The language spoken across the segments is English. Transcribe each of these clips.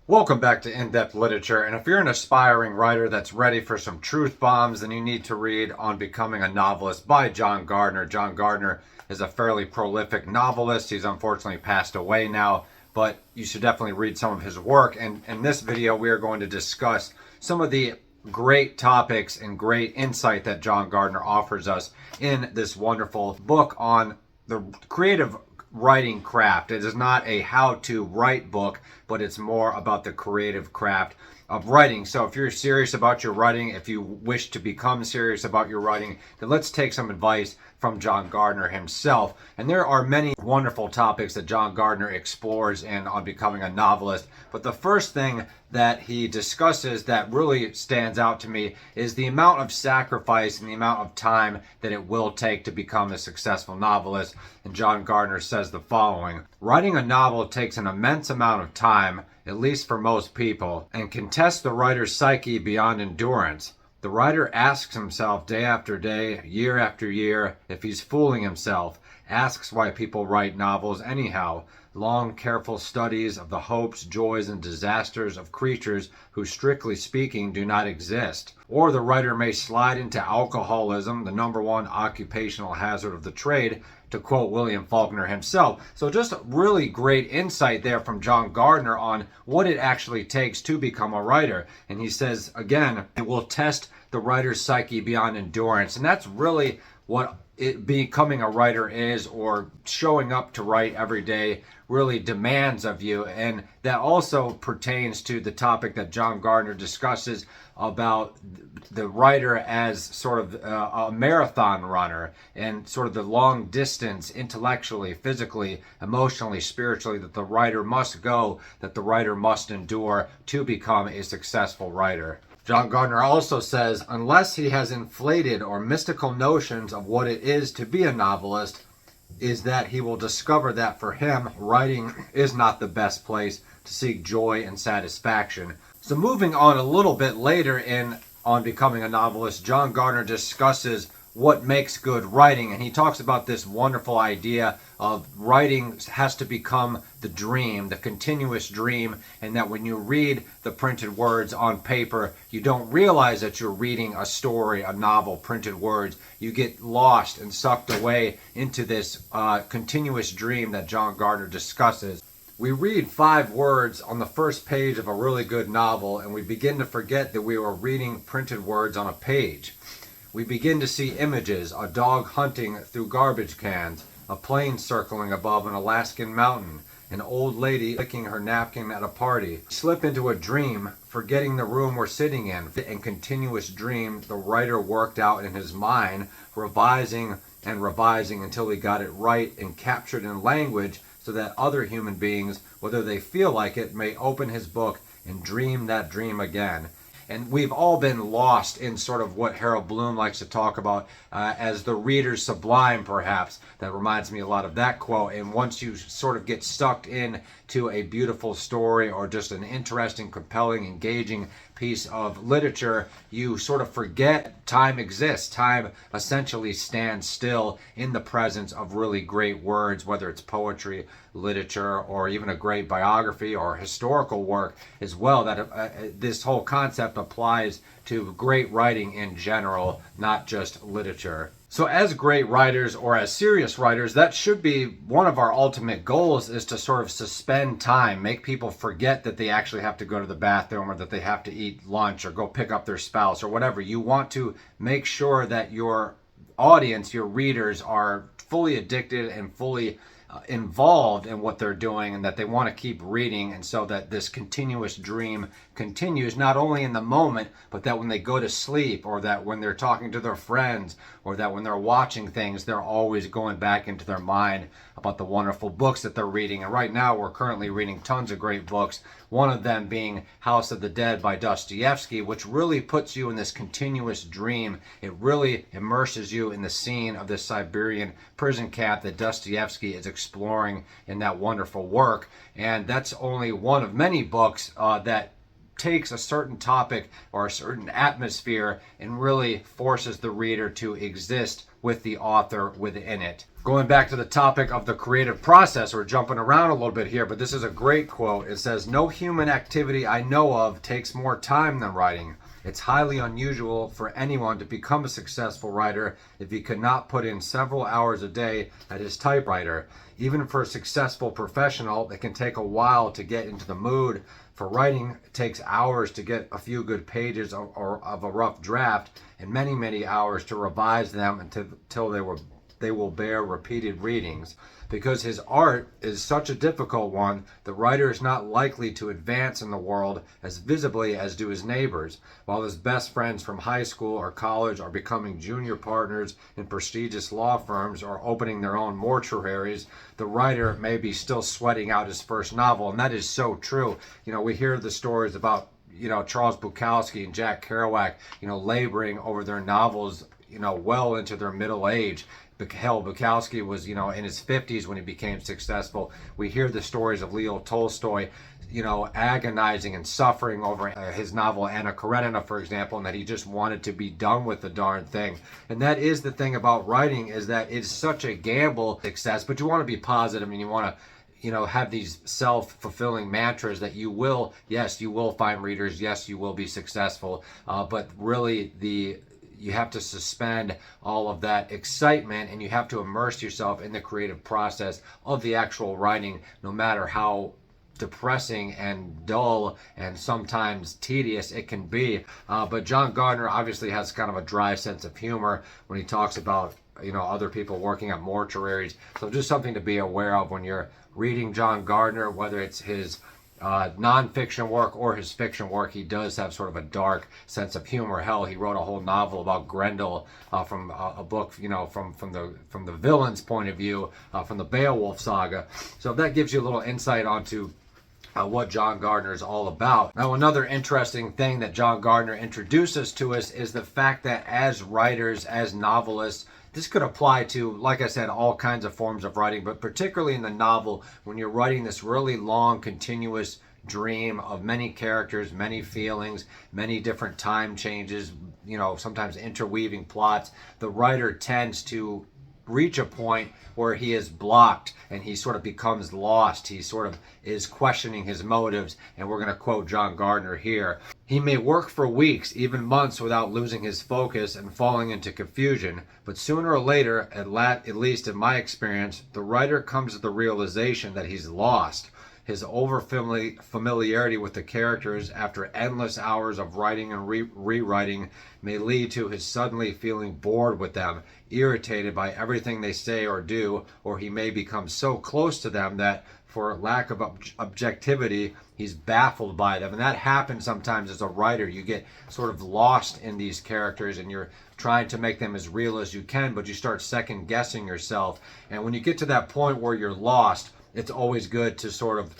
Welcome back to In-Depth Literature, and if you're an aspiring writer that's ready for some truth bombs, then you need to read On Becoming a Novelist by John Gardner. John Gardner is a fairly prolific novelist. He's unfortunately passed away now, but you should definitely read some of his work. And in this video, we are going to discuss some of the great topics and great insight that John Gardner offers us in this wonderful book on the creative writing craft. It is not a how-to write book, but it's more about the creative craft of writing. So if you're serious about your writing, if you wish to become serious about your writing, then let's take some advice from John Gardner himself. And there are many wonderful topics that John Gardner explores in On Becoming a Novelist. But the first thing that he discusses that really stands out to me is the amount of sacrifice and the amount of time that it will take to become a successful novelist. And John Gardner says the following: writing a novel takes an immense amount of time, at least for most people, and can test the writer's psyche beyond endurance. The writer asks himself day after day, year after year, if he's fooling himself, asks why people write novels anyhow. Long, careful studies of the hopes, joys, and disasters of creatures who, strictly speaking, do not exist. Or the writer may slide into alcoholism, the number one occupational hazard of the trade, to quote William Faulkner himself. So just really great insight there from John Gardner on what it actually takes to become a writer. And he says, again, it will test the writer's psyche beyond endurance. And that's really what becoming a writer is, or showing up to write every day really demands of you. And that also pertains to the topic that John Gardner discusses about the writer as sort of a marathon runner, and sort of the long distance intellectually, physically, emotionally, spiritually that the writer must go, that the writer must endure to become a successful writer. John Gardner also says, unless he has inflated or mystical notions of what it is to be a novelist, is that he will discover that for him, writing is not the best place to seek joy and satisfaction. So moving on a little bit later in On Becoming a Novelist, John Gardner discusses what makes good writing, and he talks about this wonderful idea of writing has to become the dream, the continuous dream, and that when you read the printed words on paper, you don't realize that you're reading a story, a novel, printed words. You get lost and sucked away into this continuous dream that John Gardner discusses. We read 5 words on the first page of a really good novel, and we begin to forget that we were reading printed words on a page. We begin to see images: a dog hunting through garbage cans, a plane circling above an Alaskan mountain, an old lady licking her napkin at a party. Slip into a dream, forgetting the room we're sitting in. And continuous dream the writer worked out in his mind, revising and revising until he got it right and captured in language, so that other human beings, whether they feel like it, may open his book and dream that dream again. And we've all been lost in sort of what Harold Bloom likes to talk about as the reader's sublime, perhaps. That reminds me a lot of that quote. And once you sort of get sucked in to a beautiful story, or just an interesting, compelling, engaging piece of literature, you sort of forget time exists. Time essentially stands still in the presence of really great words, whether it's poetry, literature, or even a great biography or historical work as well. That this whole concept applies to great writing in general, not just literature. So as great writers, or as serious writers, that should be one of our ultimate goals, is to sort of suspend time, make people forget that they actually have to go to the bathroom, or that they have to eat lunch, or go pick up their spouse, or whatever. You want to make sure that your audience, your readers, are fully addicted and fully involved in what they're doing, and that they want to keep reading, and so that this continuous dream continues, not only in the moment, but that when they go to sleep, or that when they're talking to their friends, or that when they're watching things, they're always going back into their mind about the wonderful books that they're reading. And right now we're currently reading tons of great books, one of them being House of the Dead by Dostoevsky, which really puts you in this continuous dream. It really immerses you in the scene of this Siberian prison camp that Dostoevsky is exploring in that wonderful work. And that's only one of many books that takes a certain topic or a certain atmosphere and really forces the reader to exist with the author within it. Going back to the topic of the creative process, we're jumping around a little bit here, but this is a great quote. It says, "No human activity I know of takes more time than writing. It's highly unusual for anyone to become a successful writer if he could not put in several hours a day at his typewriter. Even for a successful professional, it can take a while to get into the mood. For writing, it takes hours to get a few good pages of a rough draft, and many, many hours to revise them until they will bear repeated readings. Because his art is such a difficult one, the writer is not likely to advance in the world as visibly as do his neighbors. While his best friends from high school or college are becoming junior partners in prestigious law firms or opening their own mortuaries, the writer may be still sweating out his first novel." And that is so true. We hear the stories about Charles Bukowski and Jack Kerouac, laboring over their novels, well into their middle age. Hell, Bukowski was, in his 50s when he became successful. We hear the stories of Leo Tolstoy, agonizing and suffering over his novel Anna Karenina, for example, and that he just wanted to be done with the darn thing. And that is the thing about writing, is that it's such a gamble success, but you want to be positive and you want to have these self-fulfilling mantras that you will find readers, yes, you will be successful, but really you have to suspend all of that excitement, and you have to immerse yourself in the creative process of the actual writing, no matter how depressing and dull and sometimes tedious it can be. But John Gardner obviously has kind of a dry sense of humor when he talks about other people working at mortuaries. So just something to be aware of when you're reading John Gardner, whether it's his non-fiction work or his fiction work. He does have sort of a dark sense of humor. Hell, he wrote a whole novel about Grendel from a book, from the villain's point of view, from the Beowulf saga. So that gives you a little insight onto what John Gardner is all about. Now, another interesting thing that John Gardner introduces to us is the fact that as writers, as novelists, this could apply to, like I said, all kinds of forms of writing, but particularly in the novel, when you're writing this really long, continuous dream of many characters, many feelings, many different time changes, sometimes interweaving plots, the writer tends to reach a point where he is blocked and he sort of becomes lost. He sort of is questioning his motives, and we're going to quote John Gardner here. "He may work for weeks, even months, without losing his focus and falling into confusion, but sooner or later, at least in my experience, the writer comes to the realization that he's lost. His over-familiarity with the characters after endless hours of writing and rewriting may lead to his suddenly feeling bored with them, irritated by everything they say or do, or he may become so close to them that, for lack of objectivity, he's baffled by them." And that happens sometimes as a writer. You get sort of lost in these characters and you're trying to make them as real as you can, but you start second guessing yourself. And when you get to that point where you're lost, it's always good to sort of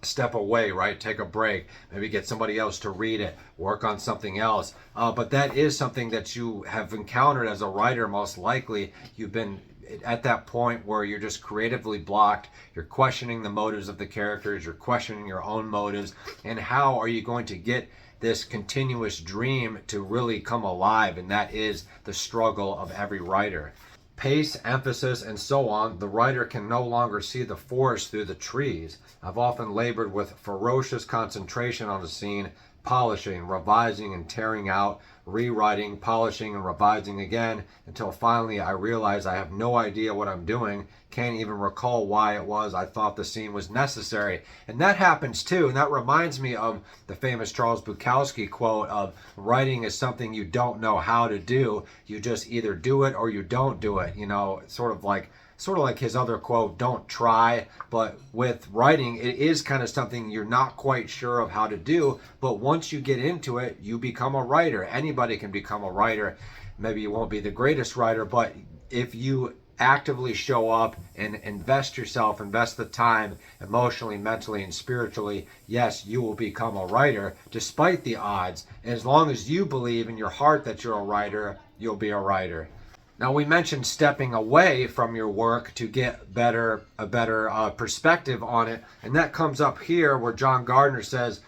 step away, right? Take a break, maybe get somebody else to read it, work on something else. But that is something that you have encountered as a writer. Most likely you've been at that point where you're just creatively blocked. You're questioning the motives of the characters, you're questioning your own motives, and how are you going to get this continuous dream to really come alive? And that is the struggle of every writer. Pace, emphasis, and so on, the writer can no longer see the forest through the trees. I've often labored with ferocious concentration on a scene, polishing, revising, and tearing out, rewriting, polishing, and revising again, until finally I realize I have no idea what I'm doing, can't even recall why it was I thought the scene was necessary. And that happens too, and that reminds me of the famous Charles Bukowski quote of, "Writing is something you don't know how to do, you just either do it or you don't do it." Sort of like his other quote, "Don't try." But with writing, it is kind of something you're not quite sure of how to do, but once you get into it, you become a writer. Anybody can become a writer. Maybe you won't be the greatest writer, but if you actively show up and invest the time emotionally, mentally, and spiritually, yes, you will become a writer despite the odds. And as long as you believe in your heart that you're a writer, you'll be a writer. Now, we mentioned stepping away from your work to get a better perspective on it, and that comes up here where John Gardner says,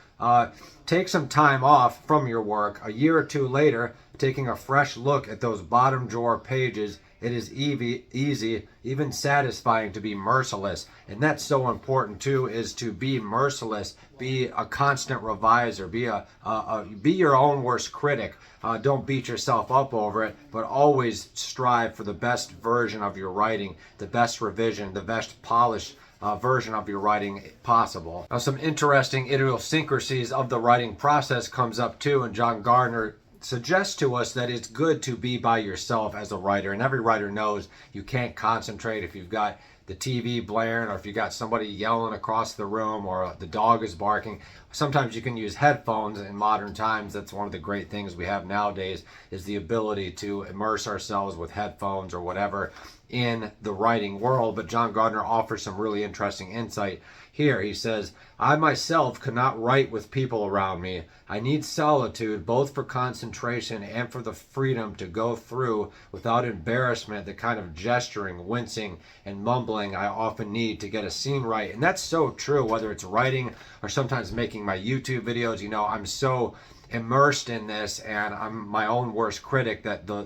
take some time off from your work. A year or two later, taking a fresh look at those bottom drawer pages It is easy, even satisfying to be merciless. And that's so important too, is to be merciless, be a constant reviser, be your own worst critic. Don't beat yourself up over it, but always strive for the best version of your writing, the best revision, the best polished version of your writing possible. Now, some interesting idiosyncrasies of the writing process comes up too, and John Gardner suggests to us that it's good to be by yourself as a writer, and every writer knows you can't concentrate if you've got the TV blaring, or if you got somebody yelling across the room, or the dog is barking. Sometimes you can use headphones in modern times. That's one of the great things we have nowadays, is the ability to immerse ourselves with headphones or whatever in the writing world. But John Gardner offers some really interesting insight here. He says, I myself could not write with people around me. I need solitude, both for concentration and for the freedom to go through without embarrassment the kind of gesturing, wincing, and mumbling I often need to get a scene right. And that's so true, whether it's writing or sometimes making my YouTube videos. You know, I'm so immersed in this, and I'm my own worst critic, that the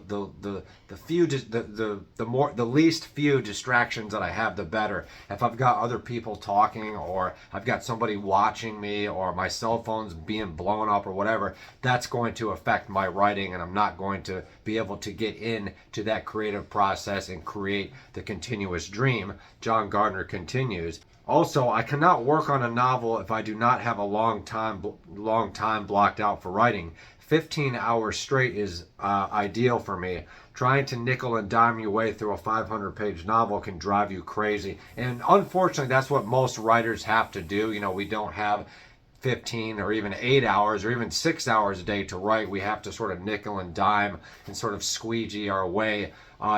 least few distractions that I have, the better. If I've got other people talking, or I've got somebody watching me, or my cell phone's being blown up or whatever, that's going to affect my writing, and I'm not going to be able to get into that creative process and create the continuous dream. John Gardner continues, also, I cannot work on a novel if I do not have a long time blocked out for writing. 15 hours straight is ideal for me. Trying to nickel and dime your way through a 500-page novel can drive you crazy. And unfortunately, that's what most writers have to do. You know, we don't have 15 or even 8 hours or even 6 hours a day to write. We have to sort of nickel and dime and sort of squeegee our way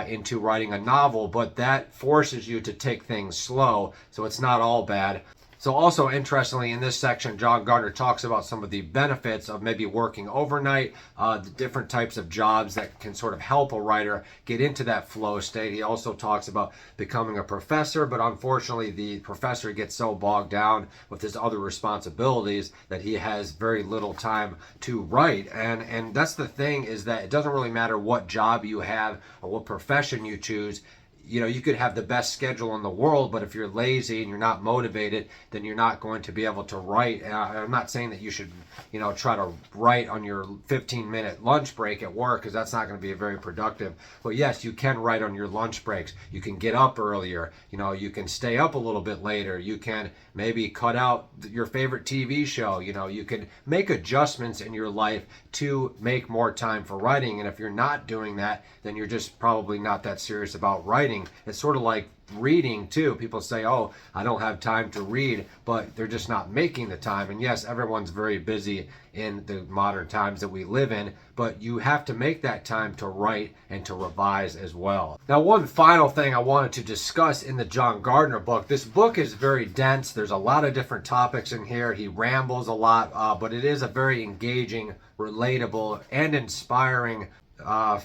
into writing a novel, but that forces you to take things slow, so it's not all bad. So also, interestingly, in this section, John Gardner talks about some of the benefits of maybe working overnight, the different types of jobs that can sort of help a writer get into that flow state. He also talks about becoming a professor, but unfortunately, the professor gets so bogged down with his other responsibilities that he has very little time to write. And that's the thing, is that it doesn't really matter what job you have or what profession you choose. You know, you could have the best schedule in the world, but if you're lazy and you're not motivated, then you're not going to be able to write. And I'm not saying that you should, you know, try to write on your 15-minute lunch break at work, because that's not going to be very productive. But yes, you can write on your lunch breaks. You can get up earlier. You know, you can stay up a little bit later. You can maybe cut out your favorite TV show. You know, you can make adjustments in your life to make more time for writing. And if you're not doing that, then you're just probably not that serious about writing. It's sort of like reading too. People say, oh, I don't have time to read, but they're just not making the time. And yes, everyone's very busy in the modern times that we live in, but you have to make that time to write and to revise as well. Now, one final thing I wanted to discuss in the John Gardner book. This book is very dense. There's a lot of different topics in here. He rambles a lot, but it is a very engaging, relatable, and inspiring, I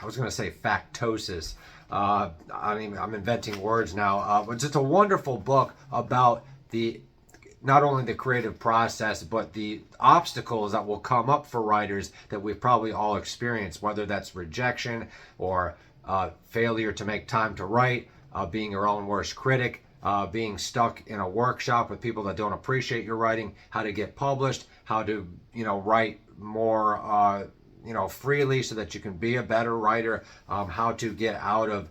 was going to say factosis. I'm inventing words now, but just a wonderful book about not only the creative process, but the obstacles that will come up for writers that we've probably all experienced, whether that's rejection or failure to make time to write, being your own worst critic, being stuck in a workshop with people that don't appreciate your writing, how to get published, how to, write more, freely so that you can be a better writer, how to get out of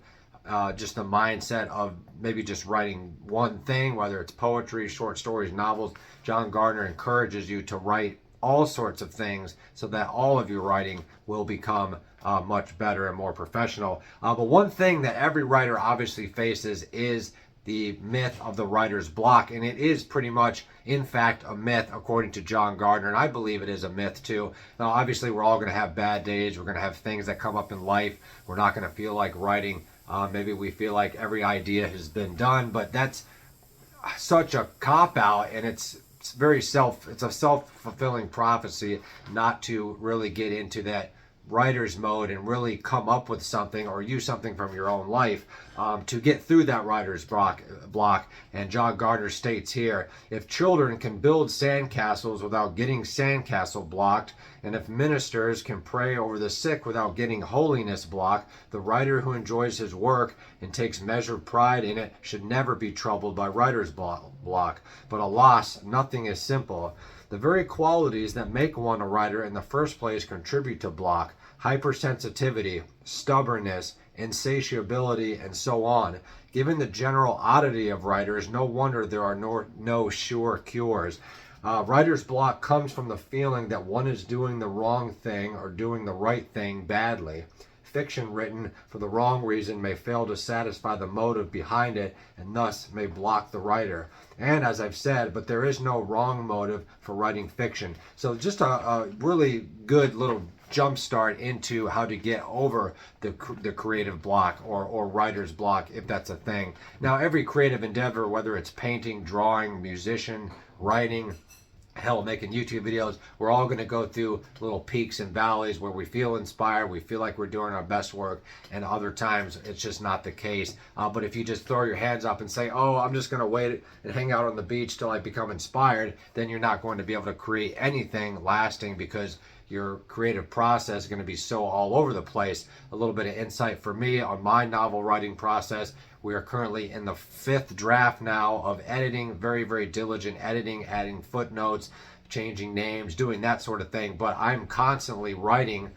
just the mindset of maybe just writing one thing, whether it's poetry, short stories, novels. John Gardner encourages you to write all sorts of things so that all of your writing will become much better and more professional. But one thing that every writer obviously faces is the myth of the writer's block, and it is pretty much, in fact, a myth according to John Gardner, and I believe it is a myth too. Now, obviously, we're all going to have bad days. We're going to have things that come up in life. We're not going to feel like writing. Maybe we feel like every idea has been done, but that's such a cop-out, and it's a self-fulfilling prophecy not to really get into that writer's mode and really come up with something or use something from your own life to get through that writer's block. And John Gardner states here, if children can build sandcastles without getting sandcastle blocked, and if ministers can pray over the sick without getting holiness blocked, the writer who enjoys his work and takes measured pride in it should never be troubled by writer's block. But alas, nothing is simple. The very qualities that make one a writer in the first place contribute to block: hypersensitivity, stubbornness, insatiability, and so on. Given the general oddity of writers, no wonder there are no sure cures. Writer's block comes from the feeling that one is doing the wrong thing or doing the right thing badly. Fiction written for the wrong reason may fail to satisfy the motive behind it and thus may block the writer. And as I've said, but there is no wrong motive for writing fiction. So just a really good little jump start into how to get over the creative block or writer's block, if that's a thing. Now, every creative endeavor, whether it's painting, drawing, musician, writing, hell, making YouTube videos, we're all going to go through little peaks and valleys where we feel inspired, we feel like we're doing our best work, and other times it's just not the case. But if you just throw your hands up and say, oh, I'm just going to wait and hang out on the beach till I become inspired, then you're not going to be able to create anything lasting, because your creative process is going to be so all over the place. A little bit of insight for me on my novel writing process. We are currently in the 5th draft now of editing, very, very diligent editing, adding footnotes, changing names, doing that sort of thing. But I'm constantly writing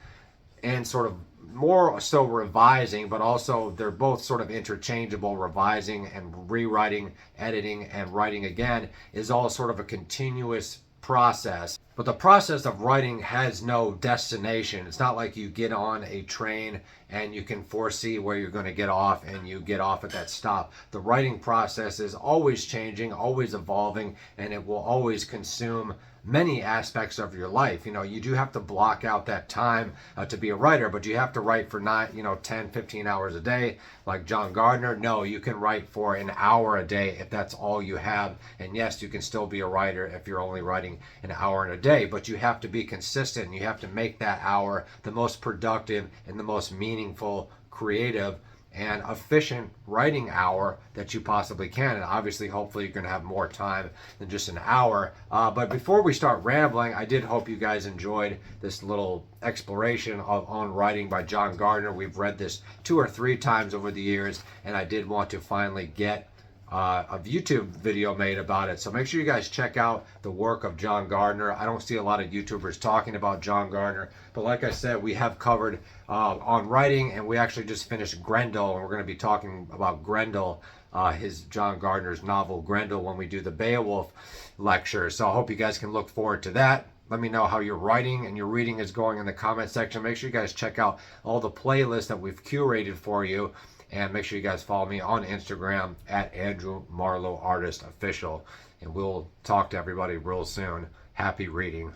and sort of more so revising, but also they're both sort of interchangeable. Revising and rewriting, editing and writing again is all sort of a continuous process. But the process of writing has no destination. It's not like you get on a train and you can foresee where you're going to get off and you get off at that stop. The writing process is always changing, always evolving, and it will always consume many aspects of your life. You know, you do have to block out that time to be a writer, but you have to write for not, 10, 15 hours a day like John Gardner. No, you can write for an hour a day if that's all you have. And yes, you can still be a writer if you're only writing an hour in a day, but you have to be consistent. You have to make that hour the most productive and the most meaningful, creative, and efficient writing hour that you possibly can. And obviously, hopefully, you're going to have more time than just an hour. But before we start rambling, I did hope you guys enjoyed this little exploration on writing by John Gardner. We've read this 2 or 3 times over the years, and I did want to finally get a YouTube video made about it. So make sure you guys check out the work of John Gardner. I don't see a lot of YouTubers talking about John Gardner, but like I said, we have covered on writing, and we actually just finished Grendel, and we're going to be talking about Grendel, his John Gardner's novel Grendel, when we do the Beowulf lecture. So I hope you guys can look forward to that. Let me know how your writing and your reading is going in the comment section. Make sure you guys check out all the playlists that we've curated for you. And make sure you guys follow me on Instagram at Andrew Marlowe Artist Official. And we'll talk to everybody real soon. Happy reading.